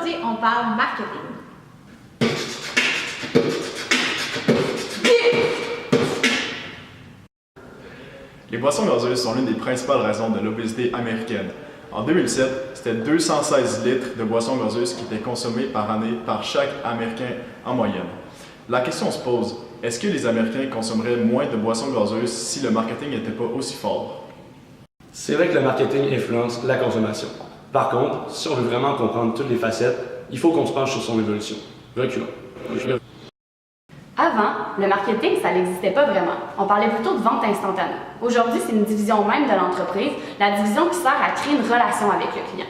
Aujourd'hui, on parle marketing. Les boissons gazeuses sont l'une des principales raisons de l'obésité américaine. En 2007, c'était 216 litres de boissons gazeuses qui étaient consommées par année par chaque Américain en moyenne. La question se pose, est-ce que les Américains consommeraient moins de boissons gazeuses si le marketing n'était pas aussi fort? C'est vrai que le marketing influence la consommation. Par contre, si on veut vraiment comprendre toutes les facettes, il faut qu'on se penche sur son évolution. Reculons. Avant, le marketing, ça n'existait pas vraiment. On parlait plutôt de vente instantanée. Aujourd'hui, c'est une division même de l'entreprise, la division qui sert à créer une relation avec le client.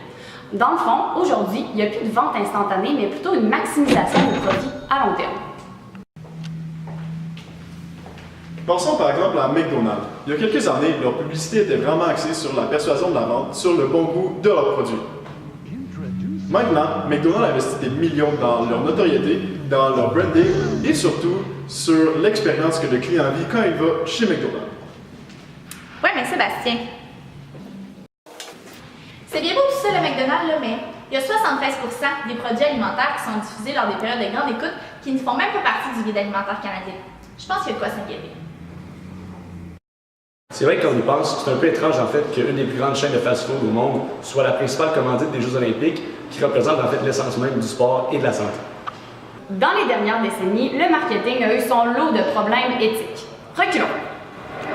Dans le fond, aujourd'hui, il n'y a plus de vente instantanée, mais plutôt une maximisation du profit à long terme. Pensons par exemple à McDonald's. Il y a quelques années, leur publicité était vraiment axée sur la persuasion de la vente, sur le bon goût de leurs produits. Maintenant, McDonald's investit des millions dans leur notoriété, dans leur branding et surtout sur l'expérience que le client vit quand il va chez McDonald's. Ouais, mais Sébastien, c'est bien beau tout ça, le McDonald's, là, mais il y a 73% des produits alimentaires qui sont diffusés lors des périodes de grande écoute qui ne font même pas partie du guide alimentaire canadien. Je pense qu'il y a de quoi s'inquiéter. C'est vrai que quand on y pense, c'est un peu étrange en fait qu'une des plus grandes chaînes de fast-food au monde soit la principale commandite des Jeux olympiques qui représente en fait l'essence même du sport et de la santé. Dans les dernières décennies, le marketing a eu son lot de problèmes éthiques. Reculons.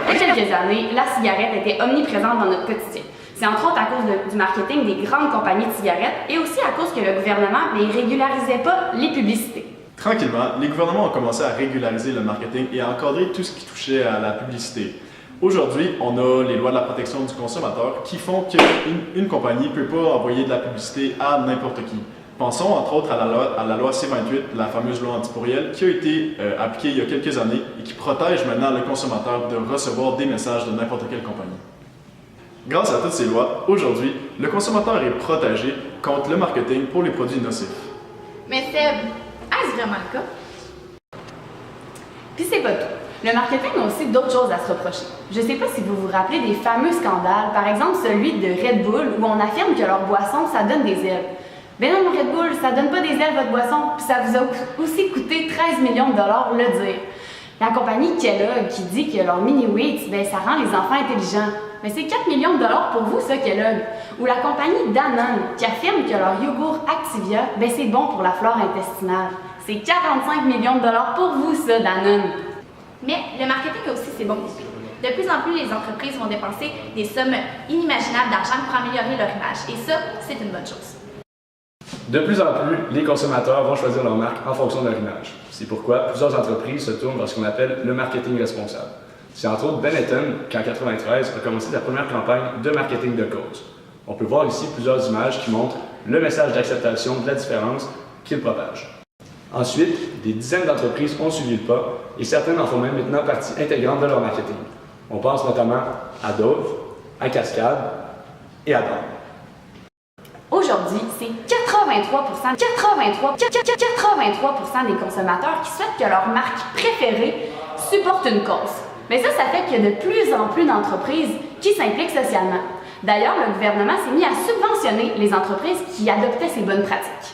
Il y a quelques années, la cigarette était omniprésente dans notre quotidien. C'est entre autres à cause du marketing des grandes compagnies de cigarettes et aussi à cause que le gouvernement ne régularisait pas les publicités. Tranquillement, les gouvernements ont commencé à régulariser le marketing et à encadrer tout ce qui touchait à la publicité. Aujourd'hui, on a les lois de la protection du consommateur qui font qu'une compagnie ne peut pas envoyer de la publicité à n'importe qui. Pensons entre autres à la loi C-28, la fameuse loi antipourrielle, qui a été appliquée il y a quelques années et qui protège maintenant le consommateur de recevoir des messages de n'importe quelle compagnie. Grâce à toutes ces lois, aujourd'hui, le consommateur est protégé contre le marketing pour les produits nocifs. Mais Seb, est-ce vraiment le cas? Puis c'est pas tout. Le marketing a aussi d'autres choses à se reprocher. Je ne sais pas si vous vous rappelez des fameux scandales, par exemple celui de Red Bull où on affirme que leur boisson, ça donne des ailes. Ben non, Red Bull, ça donne pas des ailes votre boisson, puis ça vous a aussi coûté 13 millions de dollars le dire. La compagnie Kellogg qui dit que leur mini-wheats, ben ça rend les enfants intelligents. Mais c'est 4 millions de dollars pour vous, ça, Kellogg. Ou la compagnie Danone qui affirme que leur yogourt Activia, ben c'est bon pour la flore intestinale. C'est 45 millions de dollars pour vous, ça, Danone. Mais le marketing aussi, c'est bon côté. De plus en plus, les entreprises vont dépenser des sommes inimaginables d'argent pour améliorer leur image. Et ça, c'est une bonne chose. De plus en plus, les consommateurs vont choisir leur marque en fonction de leur image. C'est pourquoi plusieurs entreprises se tournent vers ce qu'on appelle le marketing responsable. C'est entre autres Benetton qui, en 1993, a commencé sa première campagne de marketing de cause. On peut voir ici plusieurs images qui montrent le message d'acceptation de la différence qu'il propage. Ensuite, des dizaines d'entreprises ont suivi le pas et certaines en font même maintenant partie intégrante de leur marketing. On pense notamment à Dove, à Cascade et à Danone. Aujourd'hui, c'est 83% des consommateurs qui souhaitent que leur marque préférée supporte une cause. Mais ça fait qu'il y a de plus en plus d'entreprises qui s'impliquent socialement. D'ailleurs, le gouvernement s'est mis à subventionner les entreprises qui adoptaient ces bonnes pratiques.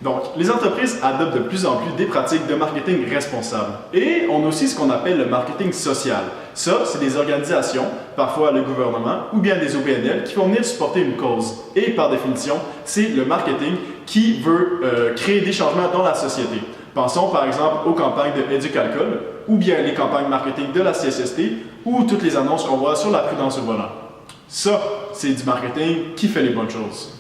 Donc, les entreprises adoptent de plus en plus des pratiques de marketing responsables. Et on a aussi ce qu'on appelle le marketing social. Ça, c'est des organisations, parfois le gouvernement ou bien des OBNL, qui vont venir supporter une cause. Et par définition, c'est le marketing qui veut créer des changements dans la société. Pensons par exemple aux campagnes de Éduc-Alcool ou bien les campagnes marketing de la CSST ou toutes les annonces qu'on voit sur la prudence au volant. Ça, c'est du marketing qui fait les bonnes choses.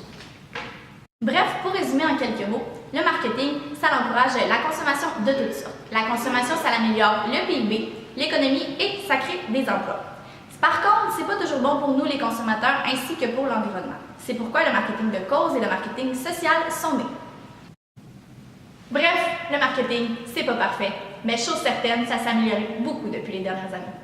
Bref, pour résumer en quelques mots, le marketing, ça encourage la consommation de toutes sortes. La consommation, ça améliore le PIB, l'économie et ça crée des emplois. Par contre, c'est pas toujours bon pour nous les consommateurs ainsi que pour l'environnement. C'est pourquoi le marketing de cause et le marketing social sont nés. Bref, le marketing, c'est pas parfait, mais chose certaine, ça s'est amélioré beaucoup depuis les dernières années.